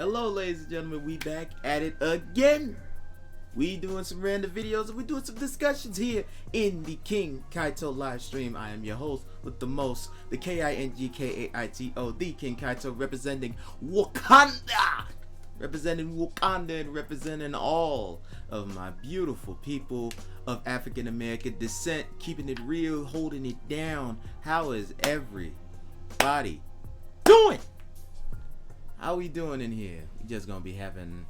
Hello, ladies and gentlemen, we back at it again. We doing some random videos and we doing some discussions here in the King Kaito live stream. I am your host with the most, the KINGKAITO, the King Kaito, representing Wakanda, and representing all of my beautiful people of African American descent, keeping it real, holding it down. How is everybody doing? How we doing in here? We just gonna be having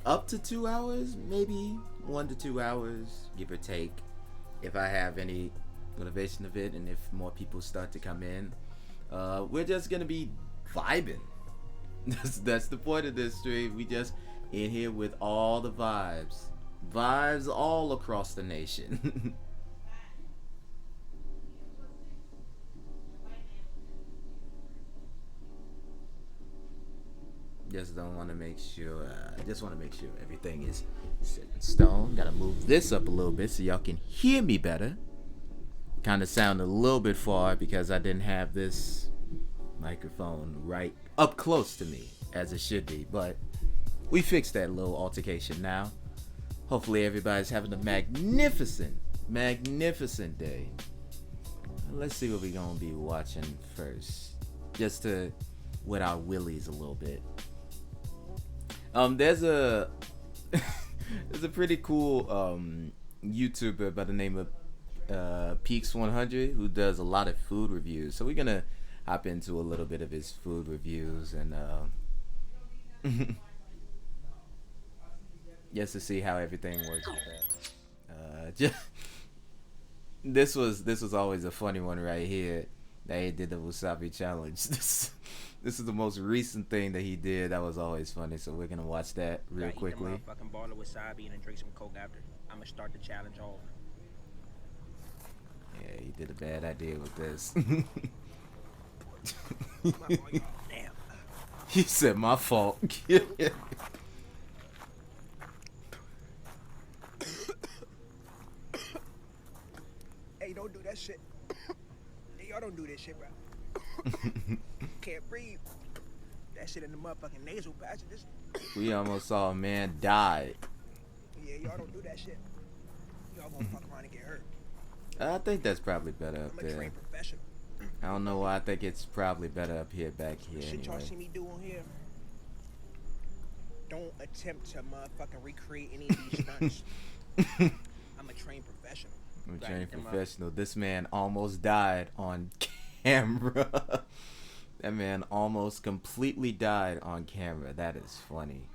up to 2 hours, maybe 1 to 2 hours, give or take, if I have any motivation of it and if more people start to come in. We're just gonna be vibing. That's the point of this stream. We just in here with all the vibes all across the nation. Just want to make sure everything is set in stone. Gotta move this up a little bit so y'all can hear me better. Kind of sound a little bit far because I didn't have this microphone right up close to me as it should be, but we fixed that little altercation now. Hopefully everybody's having a magnificent day. Let's see what we're gonna be watching first, just to wet our willies a little bit. There's a pretty cool YouTuber by the name of Peaks 100 who does a lot of food reviews. So we're gonna hop into a little bit of his food reviews and just to see how everything works with that. This was always a funny one right here. That he did the wasabi challenge. This is the most recent thing that he did. That was always funny. So we're gonna watch that real quickly. Eat the motherfucking ball of wasabi and then drink some Coke after. I'm gonna start the challenge off. Yeah, he did a bad idea with this. Damn. He said my fault. Hey, don't do that shit. Y'all don't do this shit, bro. Can't breathe. That shit in the motherfucking nasal passages. We almost saw a man die. Yeah, y'all don't do that shit. Y'all gonna fuck around and get hurt. I think that's probably better up I'm a there. trained professional. I don't know why. I think it's probably better up here, back here. Shit y'all Anyway. see me do on here. Don't attempt to motherfucking recreate any of these stunts. I'm a trained professional. I'm a trained professional. This man almost died on camera. That man almost completely died on camera. That is funny.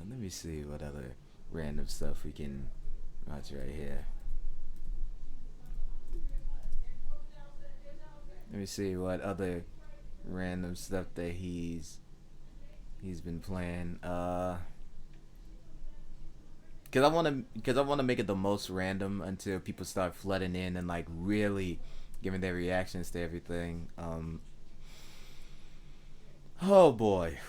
Let me see what other random stuff we can watch right here. Let me see what other random stuff that he's been playing. Cause I wanna make it the most random until people start flooding in and like really giving their reactions to everything. Oh boy,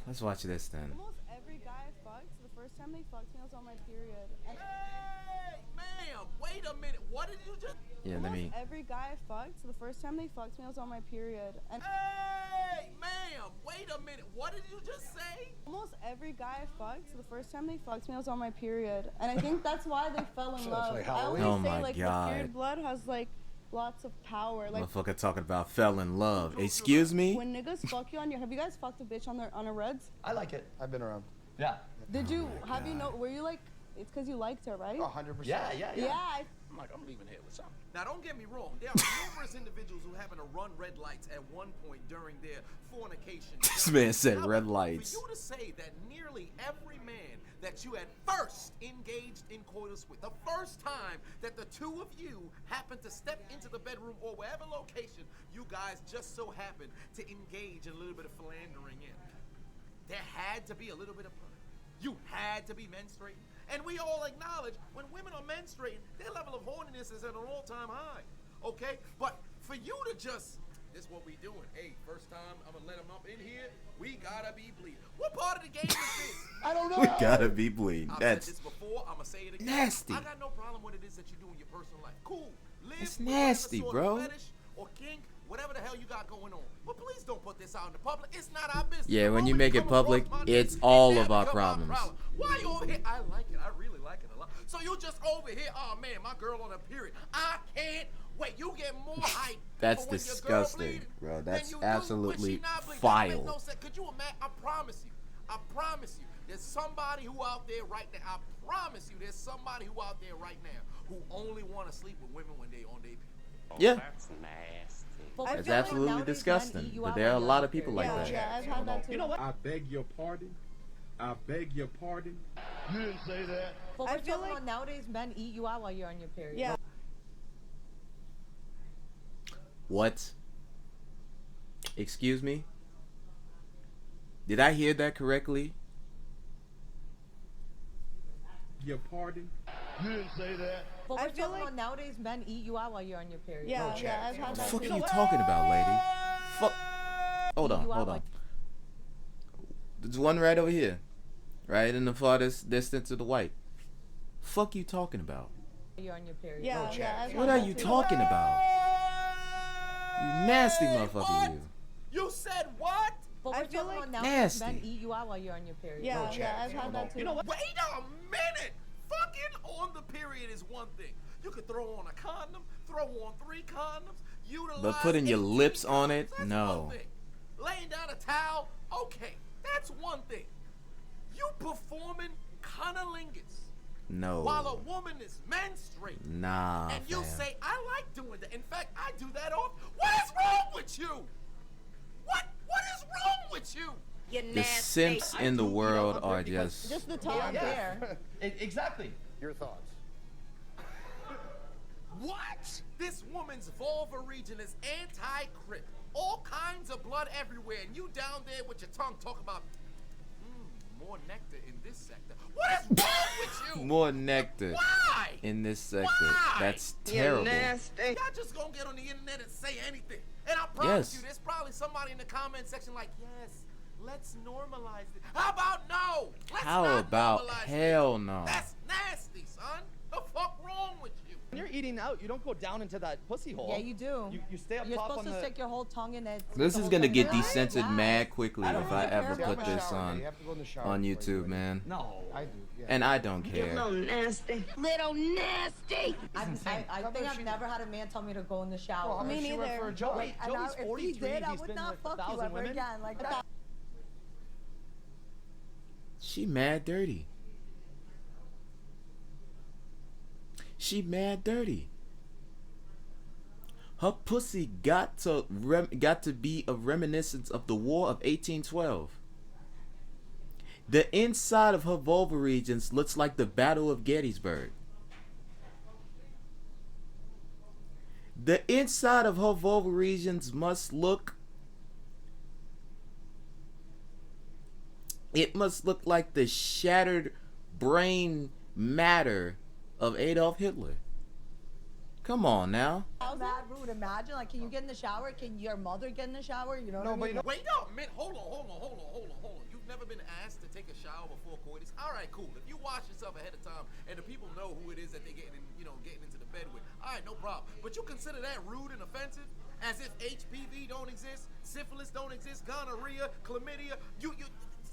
let's watch this then. Almost every guy I fucked, the first time they fucked me, I was on my period. And hey, ma'am, wait a minute. What did you just? Yeah, let me. Every guy I fucked, the first time they fucked me, I was on my period. And Hey, ma'am, wait a minute. What did you just say? almost every guy I fucked, the first time they fucked me, I was on my period. And I think that's why they fell in love. like I always Oh say my like God. the period blood has like lots of power. Like Motherfucker talking about fell in love. Excuse me? when niggas fuck you on your, have you guys fucked a bitch on a Reds? I like it. I've been around. Yeah. Did you? Have you know? Were you like? It's because you liked her, right? 100%. Yeah. Yeah. I'm like, I'm leaving here with something. Now, don't get me wrong. There are numerous individuals who happen to run red lights at one point during their fornication. This man said red However, lights. For you to say that nearly every man that you had first engaged in coitus with, the first time that the two of you happened to step into the bedroom or wherever location you guys just so happened to engage in a little bit of philandering in, there had to be a little bit of blood. You had to be menstruating. And we all acknowledge when women are menstruating, their level of horniness is at an all-time high. Okay? But for you to just, this is what we doing. Hey, first time I'm gonna let them up in here, we gotta be bleeding. What part of the game is this? I don't know. We gotta be bleeding. I've said That's this before, I'm gonna say it again. nasty. I got no problem what it is that you do in your personal life. Cool. Live It's with whatever nasty, sort bro. of fetish or kink, whatever the hell you got going on. But please don't put this out in the public. It's not our business. Yeah, when The you moment make it come across public, my it's news, all it of now our become problems. problem. Why you over here? I like it. I really like it a lot. So you just over here, oh man, my girl on a period. I can't wait. You get more hype. That's for when your girl disgusting, bleeding bro. than That's you do when absolutely she not bleeding. That vile. make no sense. Could you imagine? I promise you, there's somebody who out there right now. I promise you, there's somebody who out there right now who only want to sleep with women when they on their period. Yeah. That's nasty. I That's feel like absolutely nowadays men disgusting. eat you But out there are a while lot you're of people like yeah, that. Yeah, I've had that too. You know what? I beg your pardon. I beg your pardon. You didn't say that. But I we're feel talking like- about nowadays men eat you out while you're on your period. Yeah. What? Excuse me? Did I hear that correctly? Your pardon. You didn't say that. But I we're feel talking like- about nowadays men eat you out while you're on your period. Yeah, yeah, I've had What the that fuck too. are you talking about, lady? Fuck. Hold on, You are hold on. like- There's one right over here. Right in the farthest distance of the white. Fuck you talking about? You're on your period. Yeah, yeah, I've What had are that you too. talking about? You nasty motherfucker, you. You said what? But we're I feel talking like- about nowadays men Nasty. eat you out while you're on your period. Yeah, yeah, I've had that too. You know what? Wait a minute. Fucking on the period is one thing. You could throw on a condom, throw on 3 condoms, utilize. But putting your 18 lips on condoms, it? that's No. one thing. Laying down a towel, okay, that's one thing. You performing cunnilingus while a No. woman is menstruating. Nah, And you fam. say, I like doing that. In fact, I do that off. What is wrong with you? What is wrong with you? The simps in the world are just... Just the top there. Exactly. Your thoughts. What? This woman's vulva region is anti-crip. All kinds of blood everywhere, and you down there with your tongue talk about more nectar in this sector. What is wrong with you? More nectar Why? in this sector. Why? That's terrible. Y'all just gonna get on the internet and say anything. And I promise Yes. you, there's probably somebody in the comment section like, yes, let's normalize it. How about no? Let's How not about normalize hell it. no? That's nasty, son. The fuck wrong with you? When you're eating out, you don't go down into that pussy hole. Yeah, you do. You stay up You're top supposed on to the... stick your whole tongue in it. This the is whole gonna tongue get in it. decentered Yeah. mad quickly I don't if I really ever care put about this shower. on You have to go in the shower on before you YouTube, do it. man. No. I do, yeah. And I don't care. nasty. Little nasty. I think I've never had a man tell me to go in the shower. Well, I mean, Me she went neither. for a jog. Wait, and Joey's if he 43. did, I He's would been not with fuck you 1,000 ever women. again. Like that. She mad dirty. She mad dirty. Her pussy got to be a reminiscence of the War of 1812. The inside of her vulva regions looks like the Battle of Gettysburg. The inside of her vulva regions must look... It must look like the shattered brain matter of Adolf Hitler. Come on now. Mad rude. Imagine, like, can you get in the shower? Can your mother get in the shower? You know what I No, but mean? you know... Wait a minute. Hold on. You've never been asked to take a shower before coitus? All right, cool. If you wash yourself ahead of time and the people know who it is that they're getting into the bed with, all right, no problem. But you consider that rude and offensive? As if HPV don't exist, syphilis don't exist, gonorrhea, chlamydia,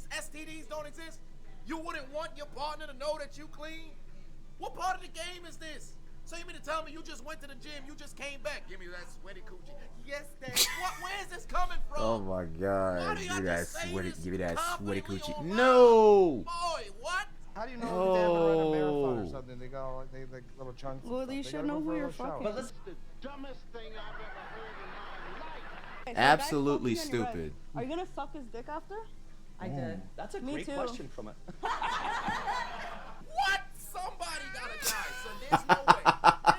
STDs don't exist? You wouldn't want your partner to know that you clean? What part of the game is this? So you mean to tell me you just went to the gym, you just came back? Give me that sweaty coochie. Yes, Dad. Where is this coming from? Oh my Why God! do you Give have me to that say sweaty, this give me that sweaty confidently coochie. online? No. Boy, what? How do you know if they ever run a marathon or Oh. something? They got like, they like little chunks. and Well, stuff. you They should gotta know go who for a you're little shower. fucking. But let's... The dumbest thing I've ever heard in my life. Okay, so a guy Absolutely fucks you on your stupid. bed. Are you gonna suck his dick after? I did. That's a Me great too. question from it. What? Somebody gotta die, son. There's no way.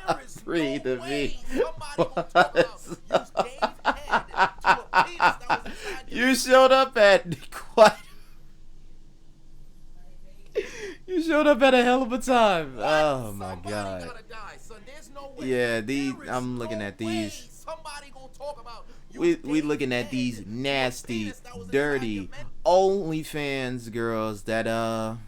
There is Free no the way V. somebody gonna talk about you gave head to a penis that was inside You showed up at quite. You showed up at a hell of a time. Oh my Somebody God. gotta die, son. There's no way. Yeah, these. There is I'm looking no at way these. Somebody gonna talk about you We gave looking at head these to a nasty, penis that was inside dirty your man. OnlyFans girls that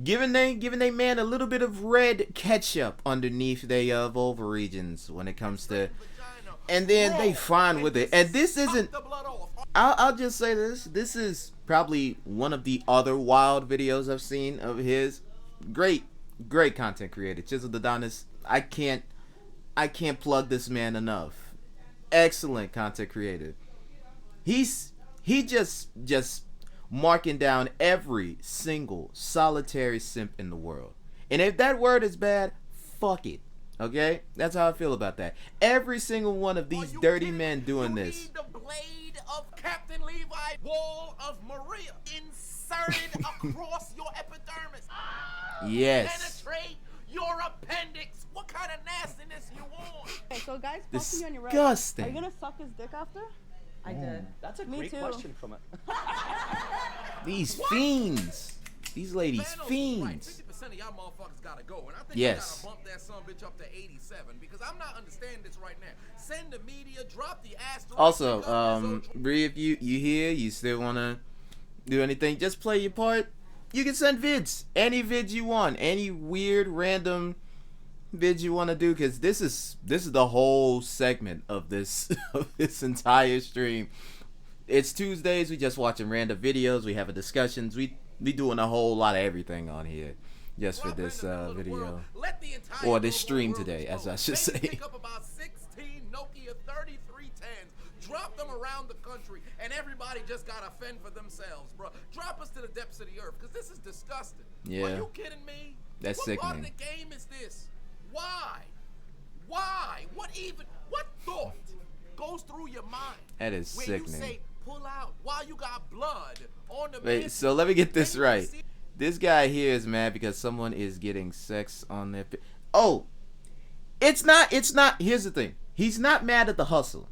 giving they man a little bit of red ketchup underneath their vulva regions when it comes to Vagina and then they fine with it. And this isn't. The blood off. I'll just say this. This is probably one of the other wild videos I've seen of his. Great content creator, Chisel Adonis. I can't plug this man enough. Excellent content creator. He just marking down every single solitary simp in the world. And if that word is bad, fuck it. Okay? That's how I feel about that. Every single one of these dirty men doing this. Need the blade of Captain Levi, wall of Maria, inserted across your epidermis. Yes. Penetrate your appendix. What kind of nastiness you want? Okay, so guys, fucking you on your right. Disgusting. Are you gonna suck his dick after? I did. That's a Me great too. question from it. These fiends. These ladies Thanos is fiends. right. 50% of y'all motherfuckers gotta go. And I think Yes. we gotta bump that son bitch up to 87 because I'm not understanding this right now. Send the media, drop the asterisk. Also, Bree, if you here, you still wanna do anything, just play your part. You can send vids, any vids you want, any weird random vids you want to do, because this is the whole segment of this of this entire stream. It's Tuesdays. We just watching random videos. We having discussions. We doing a whole lot of everything on here, just for this video or this stream today, as I should say. Pick up about 16 Nokia 3310s, drop them around the country, and everybody just gotta fend for themselves, bro. Drop us to the depths of the earth, because this is disgusting. Yeah. Are you kidding me? That's what part of sickening. the game is this? Why? What thought goes through your mind? That is where sickening. You say, pull out while you got blood on the Wait, so let me get this right. This guy here is mad because someone is getting sex on their. Oh, it's not. Here's the thing. He's not mad at the hustle.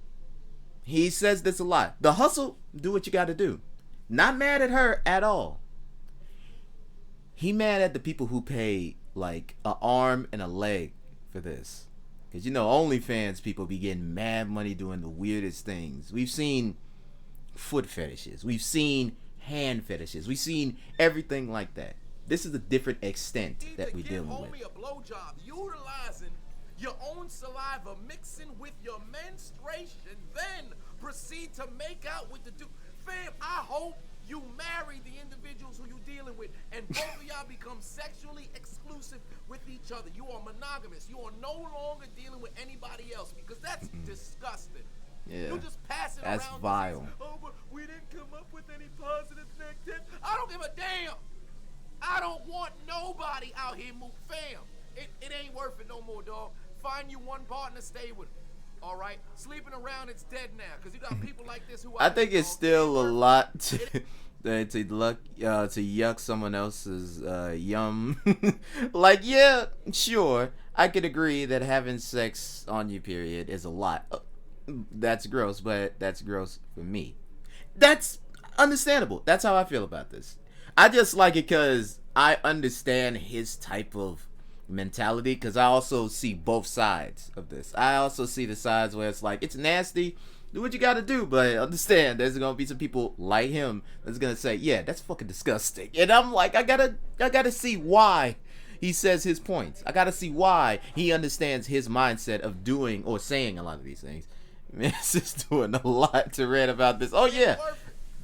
He says this a lot. The hustle, do what you got to do. Not mad at her at all. He mad at the people who pay like an arm and a leg for this. Because, you know, OnlyFans people be getting mad money doing the weirdest things. We've seen foot fetishes. We've seen hand fetishes. We've seen everything like that. This is a different extent that we're dealing with. Give homie a blowjob, utilizing your own saliva, mixing with your menstruation, then proceed to make out with the dude. Fam, I hope you marry the individuals who you're dealing with, and both of y'all become sexually exclusive with each other. You are monogamous. You are no longer dealing with anybody else, because that's disgusting. Yeah, You just pass it that's around vile. disease. Oh, but we didn't come up with any positive negative. I don't give a damn. I don't want nobody out here move. Fam, it ain't worth it no more, dog. Find you one partner, stay with him. All right, sleeping around, it's dead now, because you got people like this who I think it's still a lot to yuck someone else's yum. Like, yeah, sure, I could agree that having sex on your period is a lot. That's gross, but that's gross for me. That's understandable. That's how I feel about this. I just like it because I understand his type of mentality, because I also see both sides of this. I also see the sides where it's like, it's nasty, do what you gotta do, but understand there's gonna be some people like him that's gonna say, yeah, that's fucking disgusting. And I'm like, I gotta see why he says his points. I gotta see why he understands his mindset of doing or saying a lot of these things. Man, it's just doing a lot to rant about this. Oh yeah,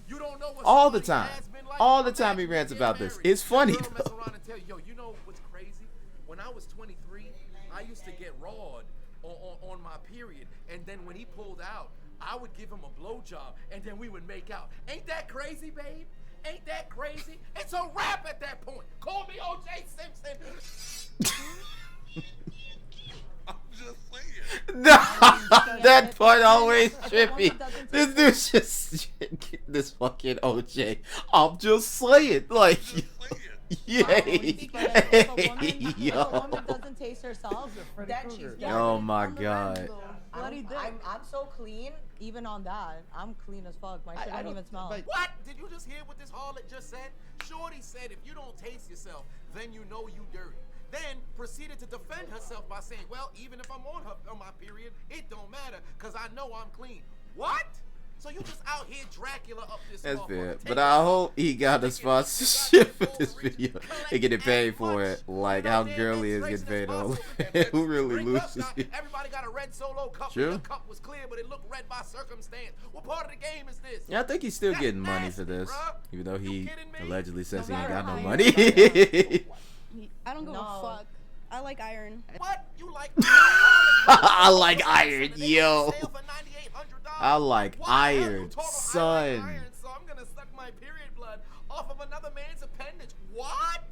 You don't know what all the somebody time. has been like. All the time he rants about this. It's funny Girl mess though. around and tell you, yo, you know what's crazy? When I was 23, I used to get rawed on my period, and then when he pulled out, I would give him a blowjob, and then we would make out. Ain't that crazy, babe? Ain't that crazy? It's a wrap at that point. Call me O.J. Simpson. I'm just saying. That part always trippy. This dude's just this fucking OJ. I'm just saying, like, yay, If a woman yo. doesn't taste herself, then she's Krueger. dead. Oh my god. Bloody dick. I'm so clean, even on that. I'm clean as fuck. My shit don't even smell. but- What? Did you just hear what this harlot just said? Shorty said if you don't taste yourself, then you know you dirty. Then proceeded to defend herself by saying, well, even if I'm on my period, it don't matter, because I know I'm clean. What? So you just out here Dracula up this That's motherfucker, fair. taking But I off, hope he got a licking, sponsorship for goddamn this Gold Reach, video and collecting getting paid as for much it. Like on how their girly is demonstration getting paid as on. possible with their Who bitches. really Drink up, loses? now, everybody got a red Solo cup. True. The cup was clear, but it looked red by circumstance. What part of the game is this? Yeah, I think he's still That's getting money for nasty, this, bruh. even though You he kidding me? allegedly says he No ain't got no matter money. I don't give No. a fuck. I like iron. What? You like? I like iron, yo. Sale for $9,800. I like Why the hell you iron, talking about I like son. iron, so I'm gonna suck my period blood off of another man's appendage. What?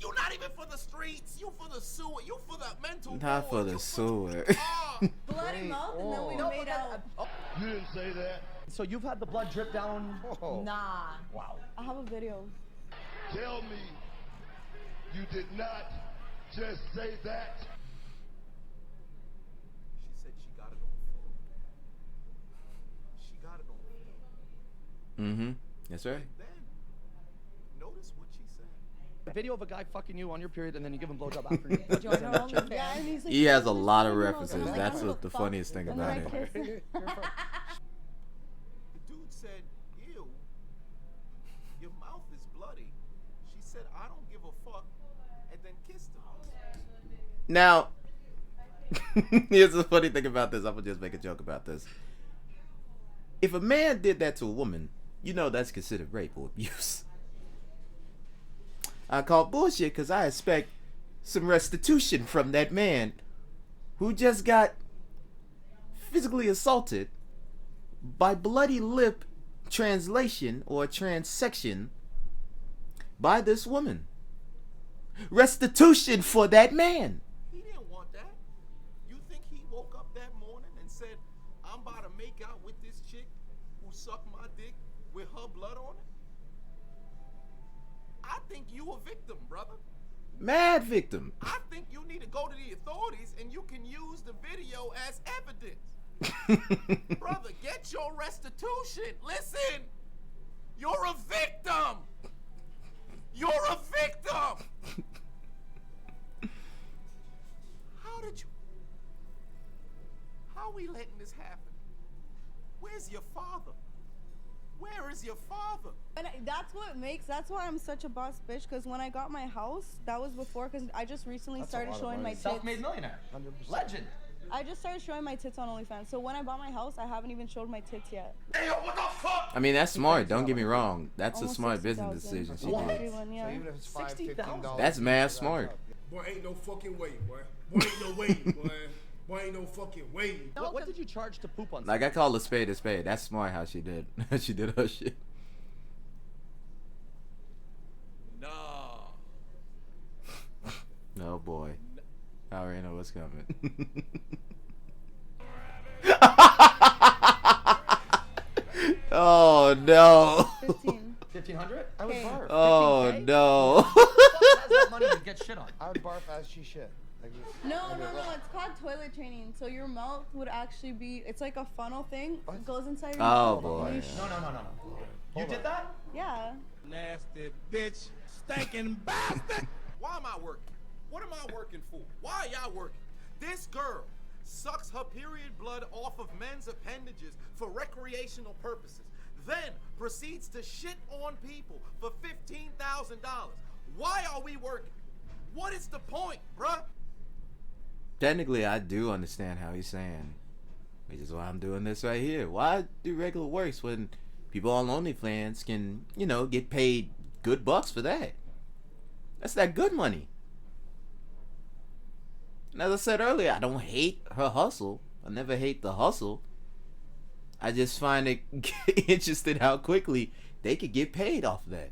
You're not even for the streets. You for the sewer. You for the mental. Not for ward. the You sewer. Bloody mouth, and then we No, made out. You didn't say that. So you've had the blood drip down. Oh. Nah. Wow. I have a video. Tell me you did not just say that. She said she got it on film. She got it on film. Mm-hmm. That's right. Then notice what she said. A video of a guy fucking you on your period, and then you give him blowjob after you. Join our OnlyFans. Yeah, and he's like, He has a "Oh, lot of this is references. I'm like, That's I don't what the give a fuck." funniest thing And then about I it. kiss him. The dude said, ew, your mouth is bloody. She said, I don't give a fuck, and then kissed him. Now, here's the funny thing about this. I'm gonna just make a joke about this. If a man did that to a woman, you know that's considered rape or abuse. I call bullshit because I expect some restitution from that man who just got physically assaulted by bloody lip translation or transection by this woman. Restitution for that man. He didn't want that. You think he woke up that morning and said, I'm about to make out with this chick who sucked my dick with her blood on it? I think you a victim, brother. Mad victim. I think you need to go to the authorities and you can use the video as evidence. Brother, get your restitution. Listen, you're a victim. You're a victim. How are we letting this happen? Where's your father? Where is your father? And that's why I'm such a boss bitch, because when I got my house, that was before, because I just recently started showing my tits. Self-made millionaire. 100%. Legend. I just started showing my tits on OnlyFans. So when I bought my house, I haven't even showed my tits yet. Hey, yo, what the fuck? I mean, that's smart. Don't get me wrong. That's a Almost smart business 60,000. decision she What? did. Everyone, yeah. So even if it's $5, $60,000. $15, That's mad smart. Boy, ain't no fucking way, boy. Boy, ain't no way, boy. Boy, ain't no fucking way. What did you charge to poop on? Like I call a spade a spade. That's smart how she did. She did her shit. No. Oh boy. I already know what's coming. Oh no. 15. 1,500? I would Okay. barf. Oh 15K? no. Who has that money to get shit on? I would barf as she shit. Like, No, it's called toilet training. So your mouth would actually be, it's like a funnel thing. It goes inside your Oh mouth. boy. and you No. You did that? Yeah. Nasty bitch. Stinking bastard. Why am I working? What am I working for? Why y'all working? This girl sucks her period blood off of men's appendages for recreational purposes, then proceeds to shit on people for $15,000. Why are we working? What is the point, bruh? Technically, I do understand how he's saying, which is why I'm doing this right here. Why do regular works when people on OnlyFans can, you know, get paid good bucks for that? That's that good money. And as I said earlier, I don't hate her hustle. I never hate the hustle. I just find it interesting how quickly they could get paid off of that.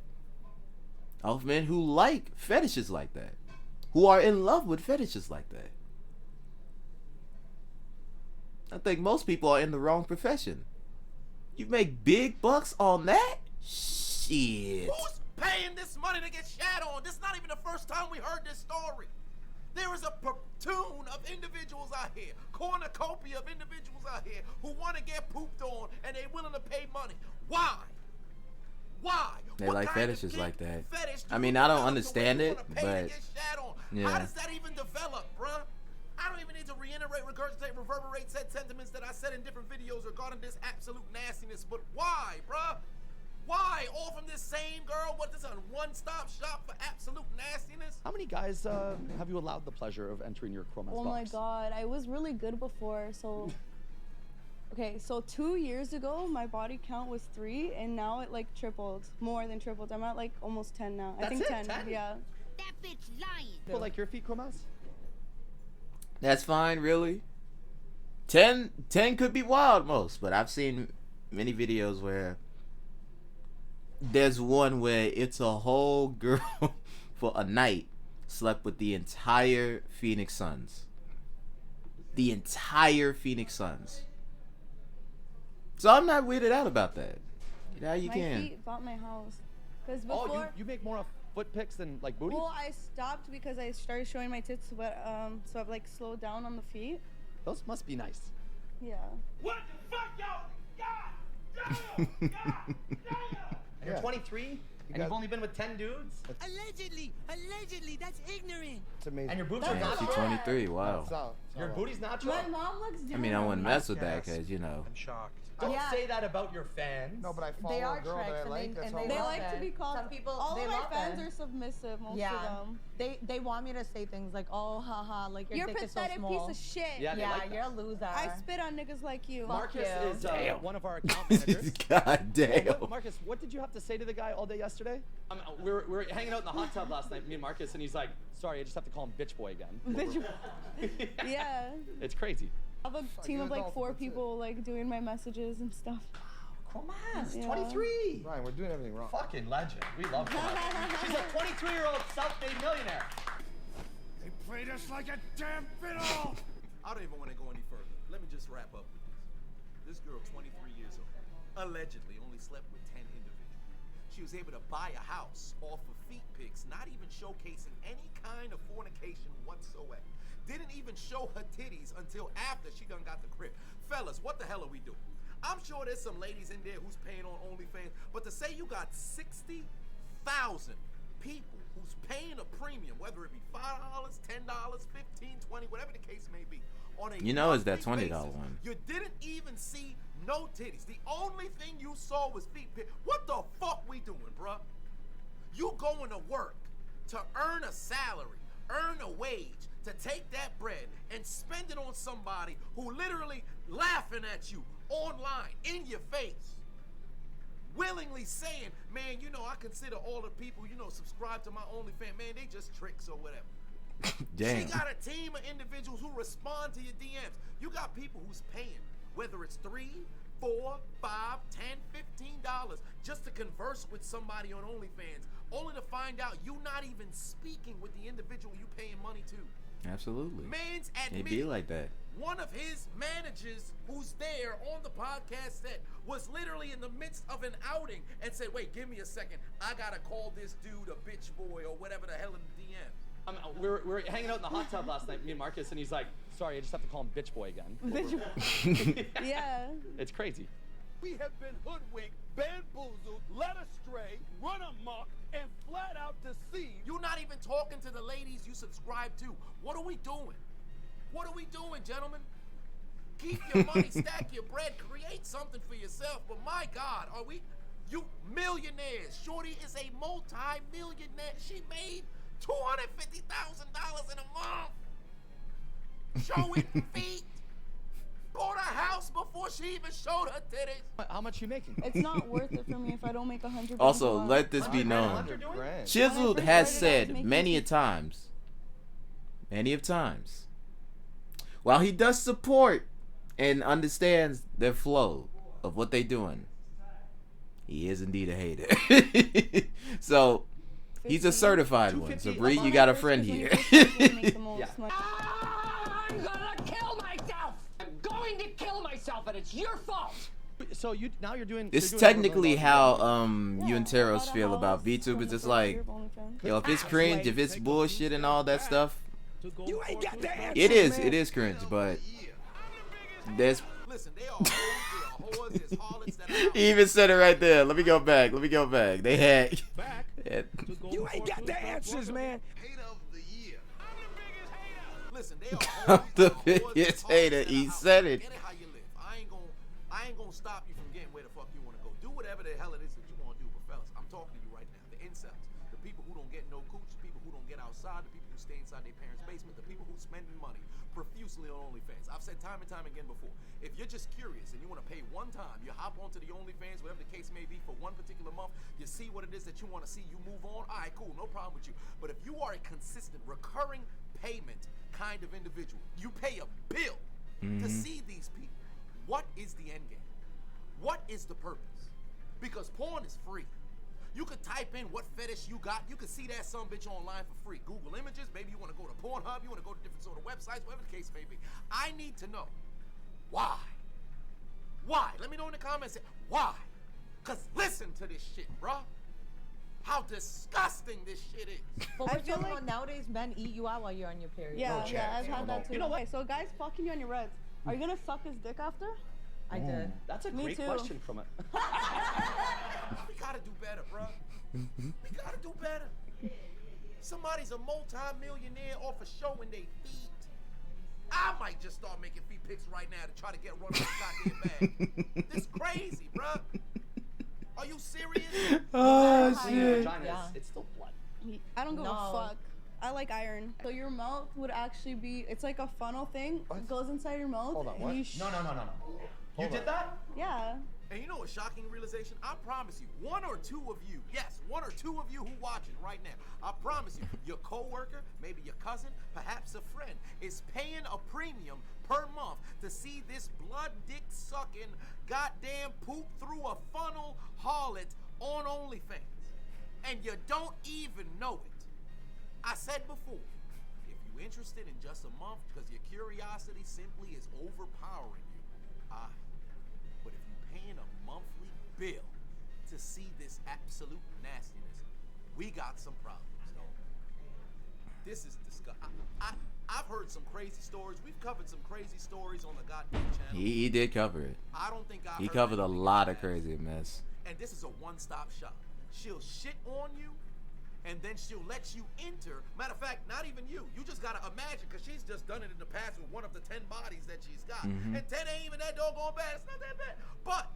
Off men who like fetishes like that. Who are in love with fetishes like that. I think most people are in the wrong profession. You make big bucks on that? Shit. Who's paying this money to get shat on? This is not even the first time we heard this story. There is a platoon of individuals out here, cornucopia of individuals out here who want to get pooped on and they're willing to pay money. Why? Why? They What like kind of fetishes kink like that. fetish do I you mean, I don't develop to where understand you it, wanna pay to but get shat on? yeah. How does that even develop, bruh? I don't don't even need to reiterate, regurgitate, reverberate said sentiments that I said in different videos regarding this absolute nastiness. But why, bruh? Why? All from this same girl? What, this a one-stop shop for absolute nastiness? How many guys have you allowed the pleasure of entering your Chromas Oh box? my god, I was really good before, so... Okay, so 2 years ago, my body count was 3, and now it like tripled, more than tripled. I'm at like almost 10 now. I think 10, yeah. That bitch lying. People like your feet, Chromas? That's fine, really. 10 could be wild most, but I've seen many videos where there's one where it's a whole girl for a night slept with the entire Phoenix Suns. The entire Phoenix Suns. So I'm not weirded out about that. Yeah, you My can. feet bought my house. Cause before, Oh, you make more of foot pics than like booty? well, I stopped because I started showing my tits, but so I've like slowed down on the feet. Those must be nice. Yeah. What the fuck, y'all? God damn! And you're 23, and you've only been with 10 dudes? Allegedly, that's ignorant. It's amazing. And your boobs are Damn, natural? she's 23. Wow. Your booty's natural? My mom looks down. I mean, I wouldn't on me. mess with that because, you know. I'm shocked. Don't Yeah. say that about your fans. No, but I follow They a are girl that tricks, I and like. they- That's and all. they They love like to be it. called. Some people, all they of my love fans it. are submissive. Most Yeah. of them. They want me to say things like, oh, haha, like your You're a dick is so pathetic small. piece of shit. Yeah, they Yeah, like that. you're a loser. I spit on niggas like you. Marcus you. is one of our account managers. God damn. Marcus, what did you have to say to the guy all day yesterday? We were hanging out in the hot tub last night, me and Marcus, and he's like, sorry, I just have to call him bitch boy again. Bitch. Yeah. It's crazy. I have a team of like 4 people like doing my messages and stuff. Chromas, Yeah. 23. Ryan, we're doing everything wrong. Fucking legend. We love Chromas. She's a 23-year-old self-made millionaire. They played us like a damn fiddle! I don't even want to go any further. Let me just wrap up with this. This girl, 23 years old, allegedly only slept with 10 individuals. She was able to buy a house off of feet pics, not even showcasing any kind of fornication whatsoever. Didn't even show her titties until after she done got the crib. Fellas, what the hell are we doing? I'm sure there's some ladies in there who's paying on OnlyFans, but to say you got 60,000 people who's paying a premium, whether it be $5, $10, $15, $20, whatever the case may be, on a You know it's that monthly $20 basis, one. You didn't even see no titties. The only thing you saw was feet pic. What the fuck we doing, bruh? You going to work to earn a salary, earn a wage, to take that bread and spend it on somebody who literally laughing at you online, in your face, willingly saying, man, you know, I consider all the people, you know, subscribe to my OnlyFans, man, they just tricks or whatever. Damn. She got a team of individuals who respond to your DMs. You got people who's paying, whether it's $3, $4, $5, $10, $15, just to converse with somebody on OnlyFans, only to find out you not even speaking with the individual you paying money to. Absolutely. Man's It admitted be like that. one of his managers who's there on the podcast set was literally in the midst of an outing and said, wait, give me a second. I gotta call this dude a bitch boy or whatever the hell in the DM. We were hanging out in the hot tub last night, me and Marcus, and he's like, sorry, I just have to call him bitch boy again. Bitch. Yeah. It's crazy. We have been hoodwinked, bamboozled, led astray, run amok, and flat out deceived. You're not even talking to the ladies you subscribe to. What are we doing? What are we doing, gentlemen? Keep your money, stack your bread, create something for yourself. But my God, are we, you millionaires? Shorty is a multi-millionaire. She made $250,000 in a month. Showing feet. Bought a house before she even showed her titties. How much you making? It's not worth it for me if I don't make 100. Also, a month. let this be known. 100 grand. Chiseled When I has first started, I was said making many a times, while he does support and understands their flow of what they doing, he is indeed a hater. So he's a certified one. So 250 Bree, you got a First, friend 'cause when here. you first start, you make the most Yeah. money. I'm gonna kill myself! I'm going to kill myself, and it's your fault! So now you're doing. It's you're doing technically $1 how million. you and Yeah, Teros bought a feel about house VTube. from It's the just first like, year of OnlyFans. yo, if it's cringe, if it's bullshit and all that stuff, You ain't got the answer. it is cringe. But there's Listen, they are hoes, they are whores, there's harlots that are out. he even said it right there. Let me go back. They had. Back. had- You ain't got the answers, man. Hater of the year. Listen, Listen, they are The biggest hater. He said it. Get it how you live. I ain't gonna stop you from getting where the fuck you want to go. Do whatever the hell it is that you want to do. But fellas, I'm talking to you right now. The incels, the people who don't get no cooch, the people who don't get outside, the people who stay inside their parents' basement, the people who spending money profusely on OnlyFans. I've said time and time again before, if you're just curious and you want to pay one time, you hop onto the OnlyFans, whatever the case may be, for one particular month, you see what it is that you want to see, you move on, all right, cool, no problem with you. But if you are a consistent, recurring payment kind of individual, you pay a bill to see these people, what is the end game? What is the purpose? Because porn is free. You could type in what fetish you got. You could see that some bitch online for free. Google images. Maybe you want to go to Pornhub. You want to go to different sort of websites, whatever the case may be. I need to know why. Why? Let me know in the comments. Why? Because listen to this shit, bruh. How disgusting this shit is. But I we're feel talking like- about nowadays men eat you out while you're on your period. Yeah, yeah, I've had that too. You know what? Okay, so guys fucking you on your reds. Are you gonna suck his dick after? I did. That's a Me great too. question from it. We gotta do better, bruh. We gotta do better. Somebody's a multi-millionaire off of showing they feet. I might just start making feet pics right now to try to get run out of the goddamn bag. This crazy, bruh. Are you serious? Oh Yeah. shit. Vagina Yeah. it's still blood. I don't give No. a fuck. I like iron. So your mouth would actually be, it's like a funnel thing. It goes inside your mouth. Hold on, and what? you No. You did that? Yeah. And you know a shocking realization? I promise you, one or two of you, yes, one or two of you who watching right now, I promise you, your coworker, maybe your cousin, perhaps a friend, is paying a premium per month to see this blood dick sucking, goddamn poop through a funnel harlot on OnlyFans. And you don't even know it. I said before, if you're interested in just a month because your curiosity simply is overpowering you, but if you're paying a monthly bill to see this absolute nastiness, we got some problems. This is disgusting. I've heard some crazy stories. We've covered some crazy stories on the goddamn channel. He did cover it. I don't think He covered a anything lot like of that. crazy mess. And this is a one-stop shop. She'll shit on you, and then she'll let you enter. Matter of fact, not even you. You just gotta imagine, because she's just done it in the past with one of the 10 bodies that she's got. And 10 ain't even that doggone bad. It's not that bad. But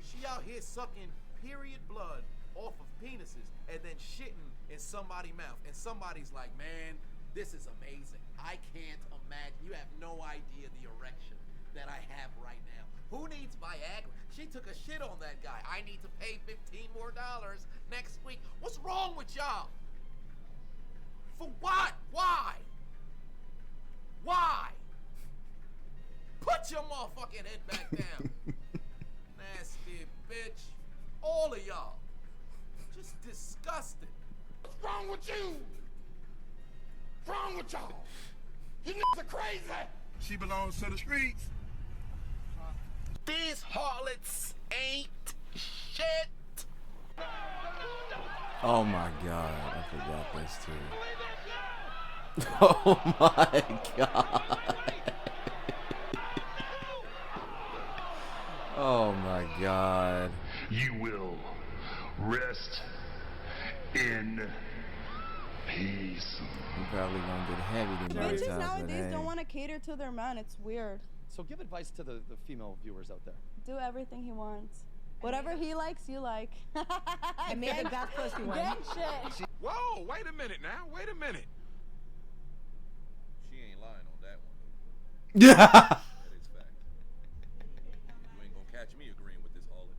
she out here sucking period blood off of penises and then shitting in somebody's mouth. And somebody's like, man, this is amazing. I can't imagine. You have no idea the erection that I have right now. Who needs Viagra? She took a shit on that guy. I need to pay $15 more next week. What's wrong with y'all? For what? Why? Why? Put your motherfucking head back down. Nasty bitch. All of y'all. Just disgusting. What's wrong with you? What's wrong with y'all? You niggas are crazy. She belongs to the streets. These harlots ain't shit. Oh my god, I forgot this too. Oh my god. Oh my god. You will rest in peace. I'm probably gonna get heavy tonight. Bitches nowadays don't want to cater to their man. It's weird. So give advice to the female viewers out there. Do everything he wants. Whatever he likes, you like. I made the best pussy one. Gang shit. Whoa, wait a minute now. Wait a minute. She ain't lying on that one. Yeah. That is fact. You ain't gonna catch me agreeing with this harlot.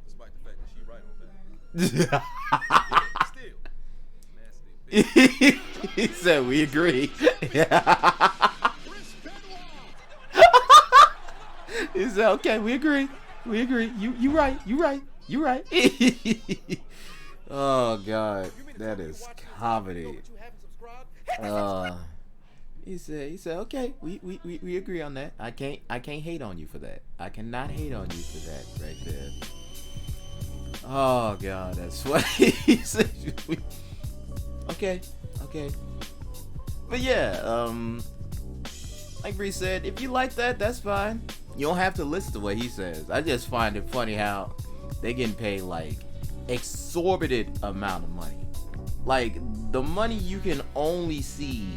Despite the fact that she right on that. Still. Nasty bitch. He said we agree. He said, okay, we agree. We agree. You right. You right. You right. Oh god, that is comedy. He said, okay, we agree on that. I can't hate on you for that. I cannot hate on you for that right there. Oh god, that's funny. He said, okay. But yeah, like Bree said, if you like that, that's fine. You don't have to listen to what he says. I just find it funny how they getting paid like exorbitant amount of money. Like the money you can only see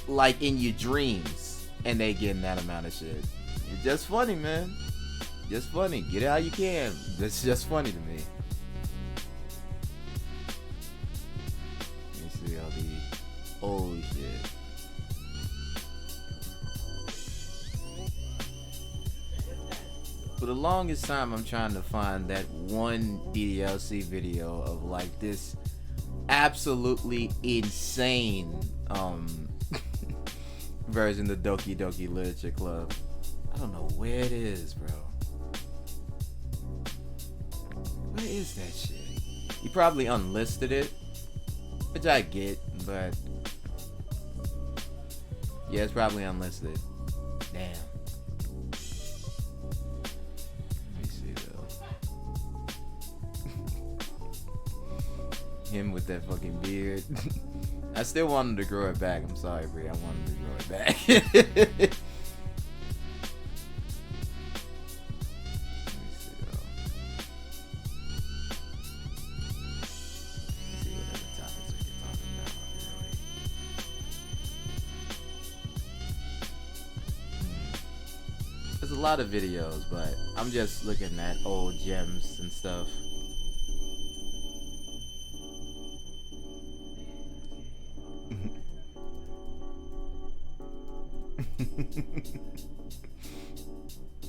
like in your dreams, and they getting that amount of shit. It's just funny, man. Just funny. Get it how you can. It's just funny to me. Let me see all the old shit. For the longest time, I'm trying to find that one DDLC video of like this absolutely insane version of Doki Doki Literature Club. I don't know where it is, bro. Where is that shit? He probably unlisted it, which I get, but yeah, it's probably unlisted. Damn. Him with that fucking beard. I still want him to grow it back. I'm sorry, Brie. I want him to grow it back. Let me see though. Let's see what other topics we can talk about, really. There's a lot of videos, but I'm just looking at old gems and stuff.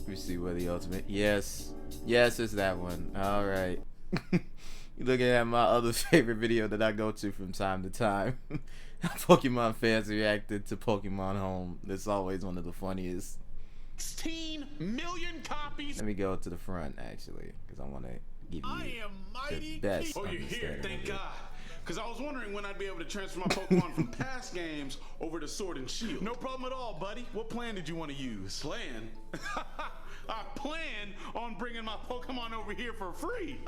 We see where the ultimate. Yes, it's that one. All right. You looking at my other favorite video that I go to from time to time. Pokemon fans reacted to Pokemon Home. That's always one of the funniest. 16 million copies. Let me go to the front actually, because I want to give you the best. Oh, you're here. understanding Thank of it. God. Because I was wondering when I'd be able to transfer my Pokemon from past games over to Sword and Shield. No problem at all, buddy. What plan did you want to use? Plan? I plan on bringing my Pokemon over here for free.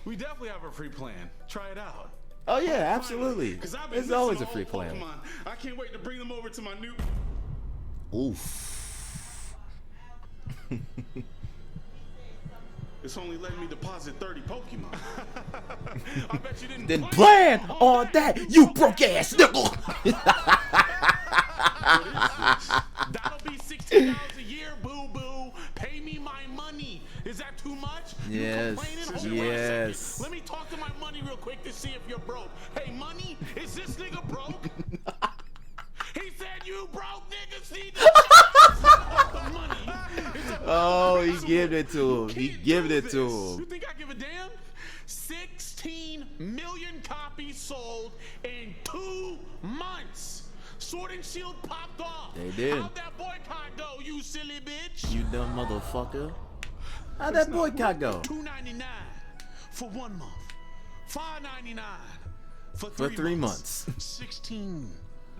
We definitely have a free plan. Try it out. Oh yeah, absolutely. There's always a free Pokemon. plan. I can't wait to bring them over to my new... Oof. It's only letting me deposit 30 Pokemon. I bet you didn't Then plan on that, you broke ass nigga. That'll be $60 a year, boo boo. Pay me my money. Is that too much? Yes, yes. Let me talk to my money real quick to see if you're broke. Hey, money, is this nigga broke? He said you broke niggas need to the money. Oh, he giving it to him. He giving it to him. You think I give a damn? 16 million copies sold in 2 months. Sword and Shield popped off. They did. How'd that boycott go, you silly bitch? You dumb motherfucker. How'd that boycott go? $2.99 for 1 month. $5.99 for 3 months. 16